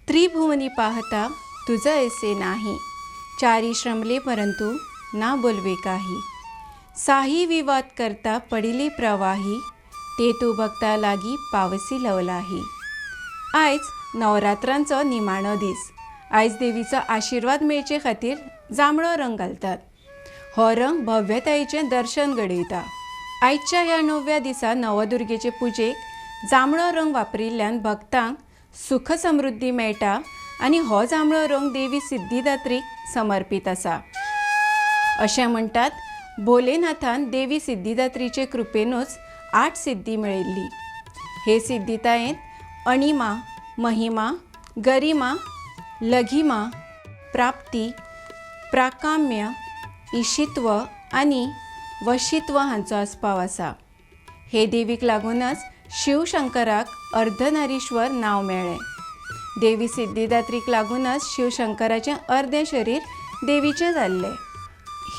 त्रिभुवनी पाहता तुझं ऐसे नाही, चारी श्रमले परंतु ना बोलवे काही. साही विवाद करता पडिले प्रवाही, ते तू बघता लागी पावसी लवलाही. आयज नवरात्रांचो निमाणो दीस. आयज देवीचो आशिर्वाद मेळचे खातीर जांबळो रंग घालतात. हो रंग भव्यतायेचें दर्शन घडयता. आयच्या ह्या 9व्या दिसा नवदुर्गेचे पुजेक जांबळो रंग वापरिल्ल्यान भक्तांक सुख समृद्धी मेळटा आनी हो जांबळो रंग देवी सिद्धिदात्रीक समर्पीत आसा. अशें म्हणटात, भोलेनाथान देवी सिद्धिदात्रीचे कृपेनूच 8 सिद्धी मेळिल्ली. हे सिद्धितायेंत अणिमा, महिमा, गरिमा, लघिमा, प्राप्ती, प्राकाम्य, इशित्व आनी वशित्व हांचो आस्पाव आसा. हे देवीक लागूनच शिवशंकराक अर्धनारीश्वर नांव मेळ्ळें. देवी सिद्धिदात्रीक लागूनच शिवशंकराचें अर्धें शरीर देवीचें जाल्लें.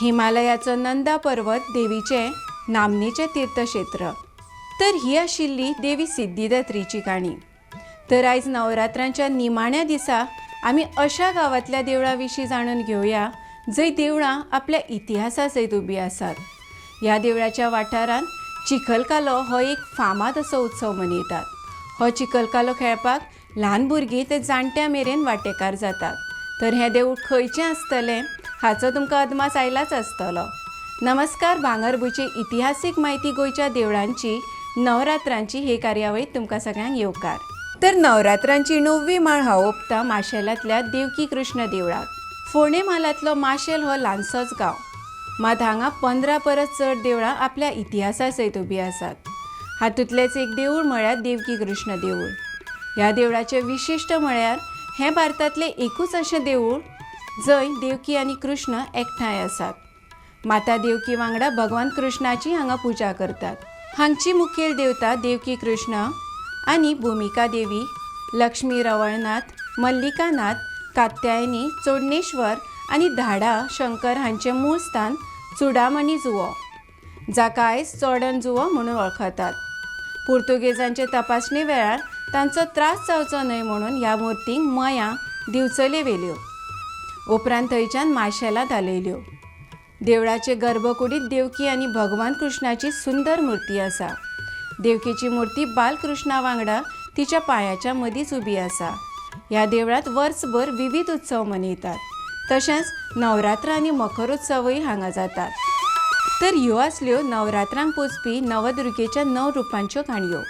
हिमालयाचो नंदा पर्वत देवीचें नामनेचें तीर्थक्षेत्र. तर ही आशिल्ली देवी सिद्धिदात्रीची काणी. तर आयज नवरात्रांच्या निमाण्या दिसा आमी अशा गांवांतल्या देवळां विशीं जाणून घेवया जंय देवळां आपल्या इतिहासा सयत उबीं आसात. ह्या देवळाच्या वाठारांत चिखलकालो हो एक फामाद असो उत्सव मनयतात. हो चिखलकालो खेळपाक ल्हान भुरगीं ते जाणट्या मेरेन वांटेकार जातात. तर हें देवूळ खंयचें आसतलें हाचो तुमकां अदमास आयलाच आसतलो. नमस्कार, भांगरभूंयची इतिहासीक म्हायती गोंयच्या देवळांची नवरात्रांची हे कार्यावळीत तुमकां सगळ्यांक येवकार. तर नवरात्रांची 9वी माळ हांव ओंपता माशेलांतल्या देवकी कृष्ण देवळाक. फोंडे म्हालांतलो माशेल हो ल्हानसोच गांव. मात हांगा 15 परस चड देवळां आपल्या इतिहासा सयत उबीं आसात. हातूंतलेंच एक देवूळ म्हळ्यार देवकी कृष्ण देवूळ. ह्या देवळाचें विशिश्ट म्हळ्यार हें भारतांतलें एकूच अशें देवूळ जंय देवकी आनी कृष्ण एकठांय आसात. माता देवकी वांगडा भगवान कृष्णाची हांगा पुजा करतात. हांगची मुखेल देवता देवकी कृष्ण आनी भुमिका देवी, लक्ष्मी रवळनाथ, मल्लिकानाथ, कात्यायनी, चोडणेश्वर आनी धाडा शंकर हांचें मूळ स्थान चुडामणी जुवो, जाका आयज चोडण जुवो म्हणून वळखतात. पुर्तुगेजांचे तपासणे वेळार तांचो त्रास जावचो न्हय म्हणून ह्या मुर्तींक मयां दिवचल्यो वेल्यो. उपरांत थंयच्यान माशेलां घालयल्यो. देवळाचे गर्भकुडींत देवकी आनी भगवान कृष्णाची सुंदर मुर्ती आसा. देवकीची मुर्ती बालकृष्णा वांगडा तिच्या पांयाच्या मदींच उबी आसा. ह्या देवळांत वर्सभर विविध उत्सव मनयतात. तशेंच नवरात्र आनी मखरोत्सवय हांगा जातात. तर ह्यो आसल्यो नवरात्रांक पुजपी नवदुर्गेच्या 9 रुपांच्यो काणयो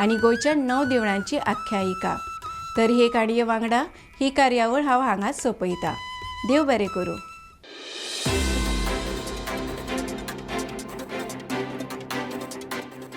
आनी गोंयच्या 9 देवळांची आख्यायिका. तर हे काणये वांगडा ही कार्यावळ हांव हांगाच सोंपयतां. देव बरें करूं.